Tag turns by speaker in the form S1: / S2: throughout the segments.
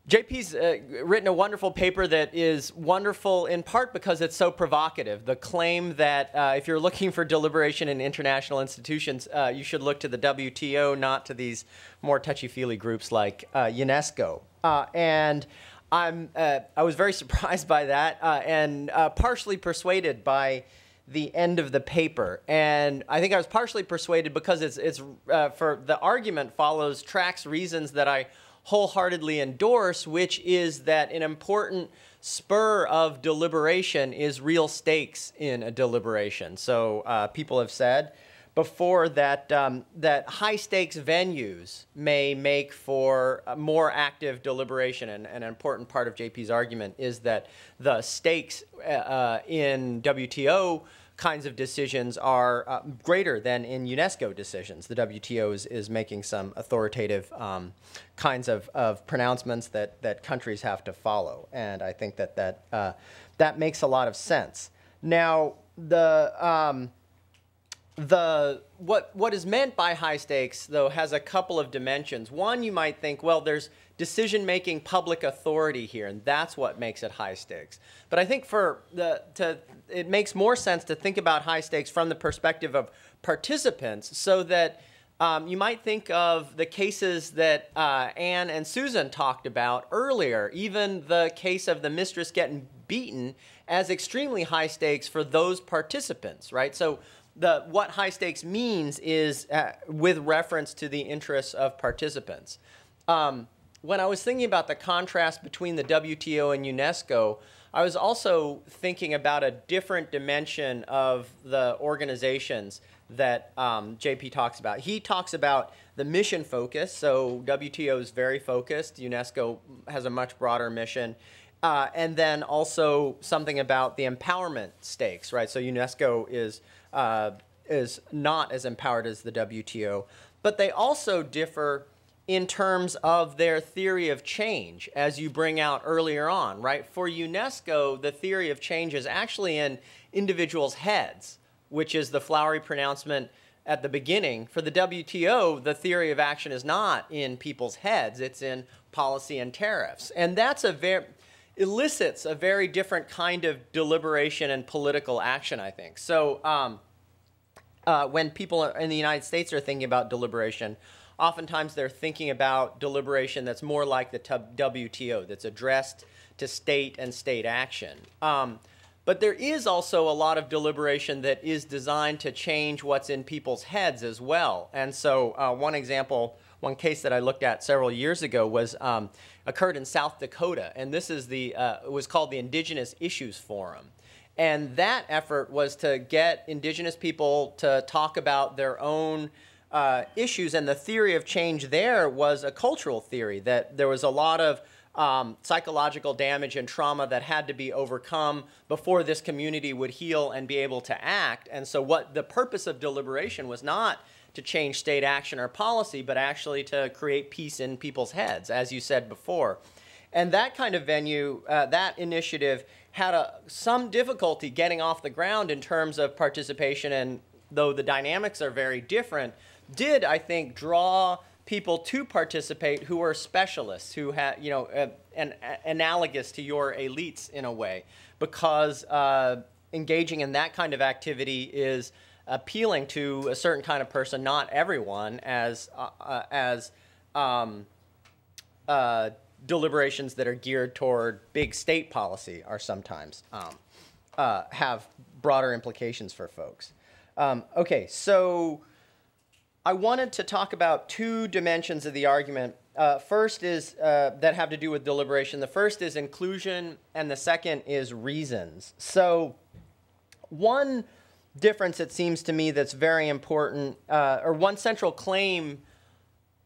S1: JP's written a wonderful paper that is wonderful in part because it's so provocative. The claim that if you're looking for deliberation in international institutions, you should look to the WTO, not to these more touchy-feely groups like UNESCO. And I was very surprised by that and partially persuaded by the end of the paper. And I think I was partially persuaded because it's for the argument tracks reasons that I wholeheartedly endorse, which is that an important spur of deliberation is real stakes in a deliberation. So people have said before that that high stakes venues may make for more active deliberation, and an important part of JP's argument is that the stakes in WTO kinds of decisions are greater than in UNESCO decisions. The WTO is making some authoritative kinds of pronouncements that countries have to follow, and I think that makes a lot of sense. Now, what is meant by high stakes, though, has a couple of dimensions. One, you might think, well, there's decision-making public authority here, and that's what makes it high stakes. But I think it makes more sense to think about high stakes from the perspective of participants, so that you might think of the cases that Anne and Susan talked about earlier, even the case of the mistress getting beaten, as extremely high stakes for those participants, right? So what high stakes means is with reference to the interests of participants. When I was thinking about the contrast between the WTO and UNESCO, I was also thinking about a different dimension of the organizations that JP talks about. He talks about the mission focus, so WTO is very focused. UNESCO has a much broader mission. And then also something about the empowerment stakes, right? So UNESCO is not as empowered as the WTO. But they also differ in terms of their theory of change, as you bring out earlier on, right? For UNESCO, the theory of change is actually in individuals' heads, which is the flowery pronouncement at the beginning. For the WTO, the theory of action is not in people's heads, it's in policy and tariffs. And that's elicits a very different kind of deliberation and political action, I think. So when people in the United States are thinking about deliberation, oftentimes they're thinking about deliberation that's more like the WTO, that's addressed to state and state action. But there is also a lot of deliberation that is designed to change what's in people's heads as well. And so one case that I looked at several years ago occurred in South Dakota, and this is it was called the Indigenous Issues Forum. And that effort was to get indigenous people to talk about their own issues, and the theory of change there was a cultural theory, that there was a lot of psychological damage and trauma that had to be overcome before this community would heal and be able to act. And so what the purpose of deliberation was not to change state action or policy, but actually to create peace in people's heads, as you said before. And that kind of venue, that initiative, had some difficulty getting off the ground in terms of participation, and though the dynamics are very different, did, I think, draw people to participate who are specialists, who have, analogous to your elites in a way, because engaging in that kind of activity is appealing to a certain kind of person, not everyone, as deliberations that are geared toward big state policy are sometimes have broader implications for folks. Okay, so I wanted to talk about two dimensions of the argument. First is that have to do with deliberation. The first is inclusion, and the second is reasons. So one difference, it seems to me, that's very important, or one central claim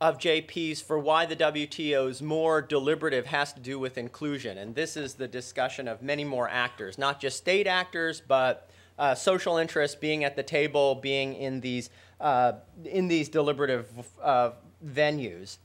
S1: of JP's for why the WTO is more deliberative has to do with inclusion. And this is the discussion of many more actors, not just state actors, but social interests being at the table, being in these deliberative venues.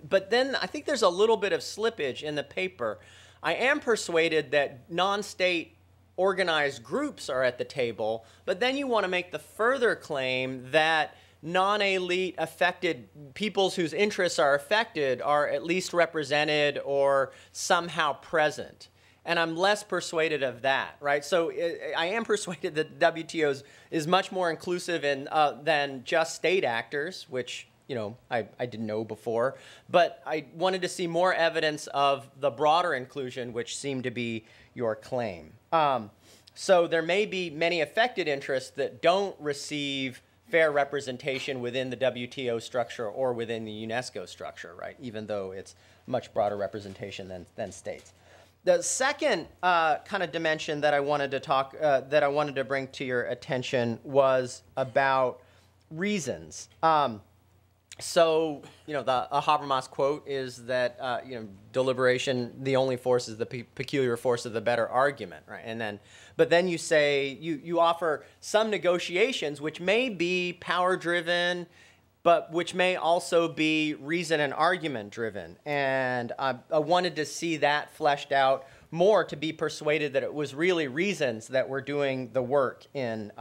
S1: But then I think there's a little bit of slippage in the paper. I am persuaded that non-state organized groups are at the table, but then you want to make the further claim that non-elite affected peoples whose interests are affected are at least represented or somehow present. And I'm less persuaded of that, right? So I am persuaded that WTO is much more inclusive than just state actors, which I didn't know before. But I wanted to see more evidence of the broader inclusion, which seemed to be your claim. So there may be many affected interests that don't receive fair representation within the WTO structure or within the UNESCO structure, right? Even though it's much broader representation than states. The second kind of dimension that I wanted to bring to your attention was about reasons. So, the Habermas quote is that, deliberation, the only force is the peculiar force of the better argument, right? But then you say, you offer some negotiations which may be power-driven, but which may also be reason and argument-driven. And I wanted to see that fleshed out more to be persuaded that it was really reasons that were doing the work in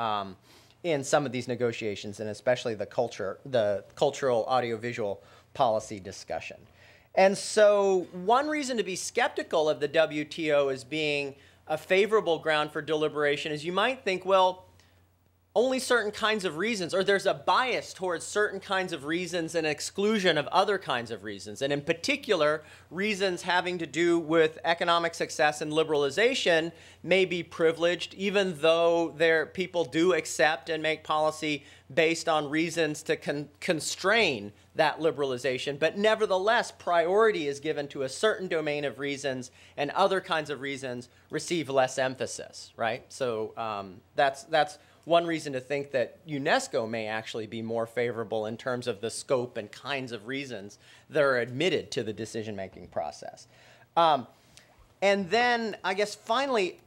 S1: some of these negotiations, and especially the cultural audiovisual policy discussion. And so one reason to be skeptical of the WTO as being a favorable ground for deliberation is you might think, well, only certain kinds of reasons, or there's a bias towards certain kinds of reasons and exclusion of other kinds of reasons. And in particular, reasons having to do with economic success and liberalization may be privileged, even though people do accept and make policy based on reasons to constrain that liberalization. But nevertheless, priority is given to a certain domain of reasons, and other kinds of reasons receive less emphasis, right? So that's one reason to think that UNESCO may actually be more favorable in terms of the scope and kinds of reasons that are admitted to the decision-making process. And then, I guess, finally,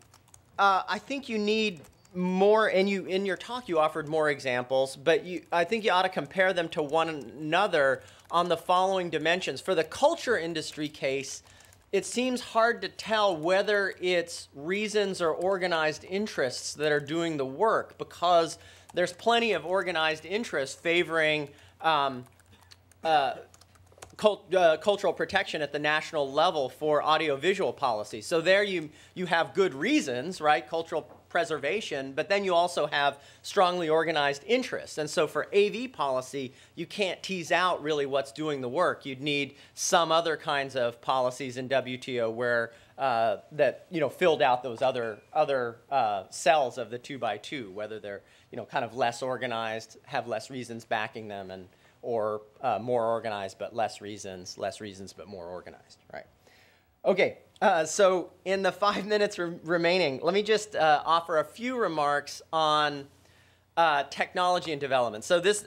S1: I think you need more, and in your talk you offered more examples, but I think you ought to compare them to one another on the following dimensions. For the culture industry case, it seems hard to tell whether it's reasons or organized interests that are doing the work, because there's plenty of organized interests favoring cultural protection at the national level for audiovisual policy. So there you have good reasons, right? Cultural preservation, but then you also have strongly organized interests. And so for AV policy, you can't tease out really what's doing the work. You'd need some other kinds of policies in WTO where that filled out those other cells of the 2x2, whether they're kind of less organized, have less reasons backing them, or more organized but less reasons but more organized, right? Okay, so in the 5 minutes remaining, let me just offer a few remarks on technology and development. So these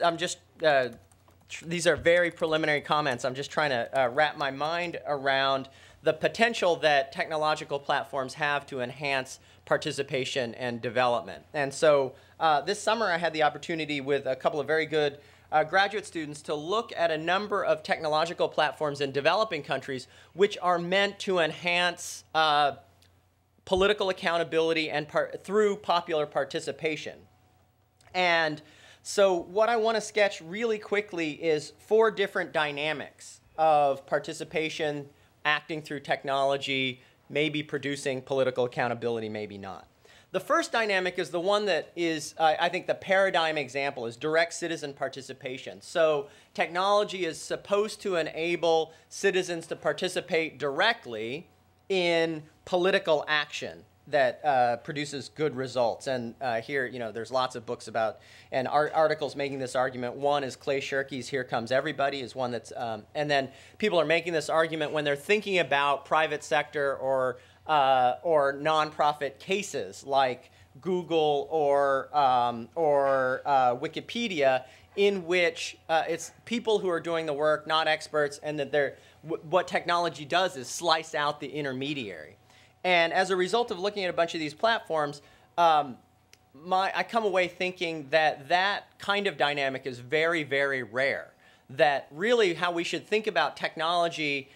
S1: are very preliminary comments. I'm just trying to wrap my mind around the potential that technological platforms have to enhance participation and development. And so this summer I had the opportunity with a couple of very good graduate students to look at a number of technological platforms in developing countries which are meant to enhance political accountability and through popular participation. And so what I want to sketch really quickly is 4 different dynamics of participation, acting through technology, maybe producing political accountability, maybe not. The first dynamic is the one that is, I think, the paradigm example is direct citizen participation. So technology is supposed to enable citizens to participate directly in political action that produces good results. And here, there's lots of books about and articles making this argument. One is Clay Shirky's "Here Comes Everybody" is one that's, and then people are making this argument when they're thinking about private sector or nonprofit cases like Google or Wikipedia, in which it's people who are doing the work, not experts, and that what technology does is slice out the intermediary. And as a result of looking at a bunch of these platforms, I come away thinking that kind of dynamic is very, very rare. That really how we should think about technology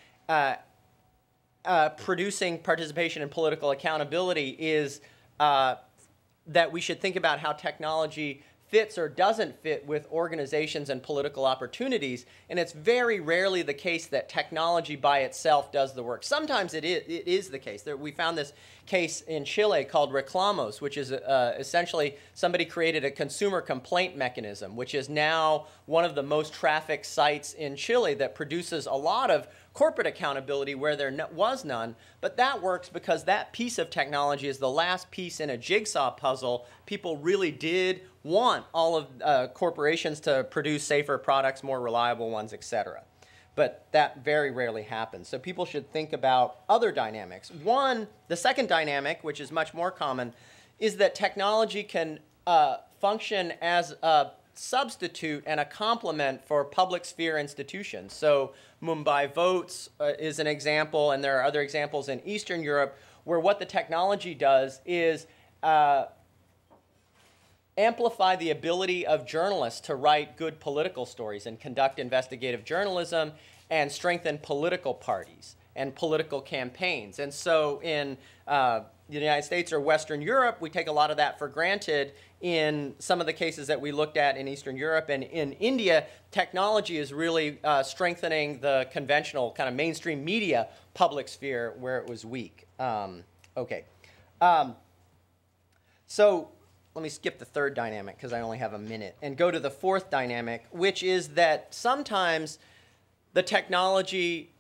S1: producing participation and political accountability is that we should think about how technology fits or doesn't fit with organizations and political opportunities, and it's very rarely the case that technology by itself does the work. Sometimes it is the case. We found this case in Chile called Reclamos, which is essentially somebody created a consumer complaint mechanism, which is now one of the most trafficked sites in Chile that produces a lot of corporate accountability where there was none. But that works because that piece of technology is the last piece in a jigsaw puzzle. People really did want all of corporations to produce safer products, more reliable ones, etc. But that very rarely happens. So people should think about other dynamics. The second dynamic, which is much more common, is that technology can function as a substitute and a complement for public sphere institutions. So Mumbai Votes is an example, and there are other examples in Eastern Europe where what the technology does is amplify the ability of journalists to write good political stories and conduct investigative journalism and strengthen political parties and political campaigns. And so in the United States or Western Europe, we take a lot of that for granted. In some of the cases that we looked at in Eastern Europe and in India, technology is really strengthening the conventional kind of mainstream media public sphere where it was weak. So let me skip the third dynamic because I only have a minute and go to the fourth dynamic, which is that sometimes the technology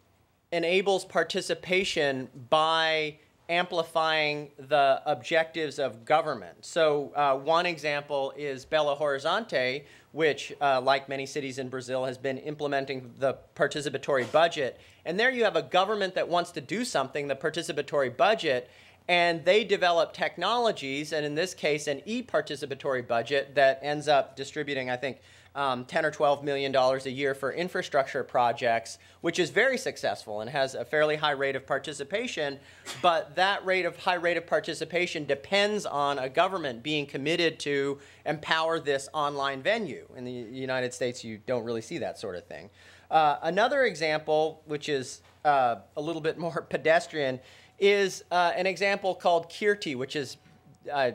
S1: enables participation by amplifying the objectives of government. So one example is Belo Horizonte, which, like many cities in Brazil, has been implementing the participatory budget. And there you have a government that wants to do something, the participatory budget, and they develop technologies, and in this case, an e-participatory budget that ends up distributing, I think, $10 or $12 million a year for infrastructure projects, which is very successful and has a fairly high rate of participation. But that high rate of participation depends on a government being committed to empower this online venue. In the United States, you don't really see that sort of thing. Another example, which is a little bit more pedestrian, is an example called Kirti, which is I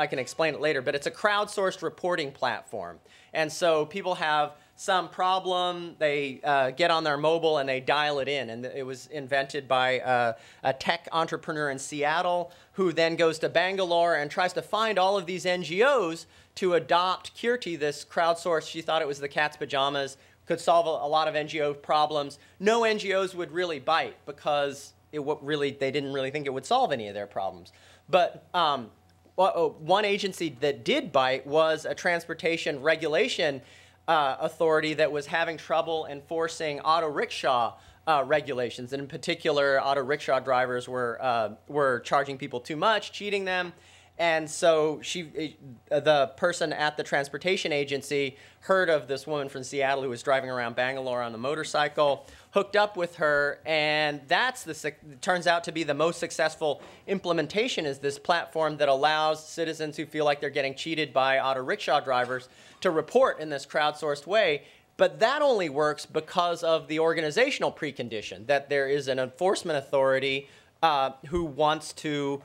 S1: can explain it later, but it's a crowdsourced reporting platform. And so people have some problem, they get on their mobile and they dial it in. And it was invented by a tech entrepreneur in Seattle who then goes to Bangalore and tries to find all of these NGOs to adopt Kirti, this crowdsourced. She thought it was the cat's pajamas, could solve a lot of NGO problems. No NGOs would really bite because they didn't really think it would solve any of their problems. But one agency that did bite was a transportation regulation authority that was having trouble enforcing auto rickshaw regulations. And in particular, auto rickshaw drivers were charging people too much, cheating them. And so the person at the transportation agency heard of this woman from Seattle who was driving around Bangalore on a motorcycle, hooked up with her, and turns out to be the most successful implementation is this platform that allows citizens who feel like they're getting cheated by auto rickshaw drivers to report in this crowdsourced way. But that only works because of the organizational precondition, that there is an enforcement authority who wants to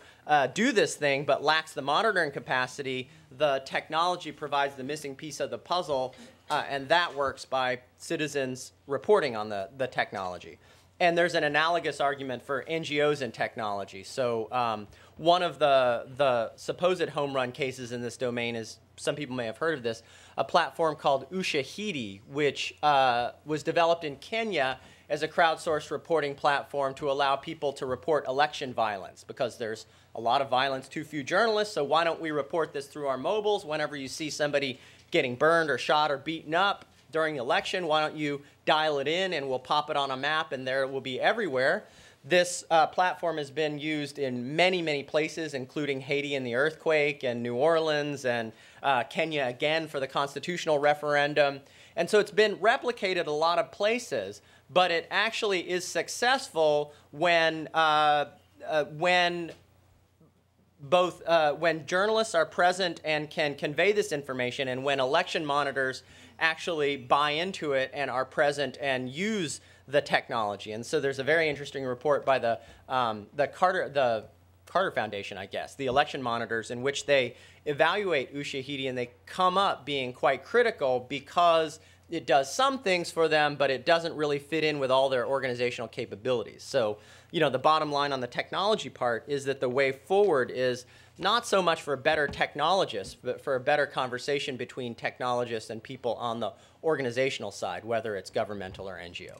S1: do this thing but lacks the monitoring capacity. The technology provides the missing piece of the puzzle, and that works by citizens reporting on the technology. And there's an analogous argument for NGOs and technology. So one of the supposed home run cases in this domain is, some people may have heard of this, a platform called Ushahidi, which was developed in Kenya as a crowdsourced reporting platform to allow people to report election violence, because there's a lot of violence, too few journalists, so why don't we report this through our mobiles? Whenever you see somebody getting burned or shot or beaten up during the election, why don't you dial it in and we'll pop it on a map and there it will be everywhere. This platform has been used in many, many places, including Haiti in the earthquake and New Orleans and Kenya again for the constitutional referendum. And so it's been replicated a lot of places, but it actually is successful when journalists are present and can convey this information, and when election monitors actually buy into it and are present and use the technology. And so there's a very interesting report by the Carter Foundation, I guess, the election monitors, in which they evaluate Ushahidi, and they come up being quite critical because it does some things for them, but it doesn't really fit in with all their organizational capabilities. So, you know, the bottom line on the technology part is that the way forward is not so much for better technologists, but for a better conversation between technologists and people on the organizational side, whether it's governmental or NGO.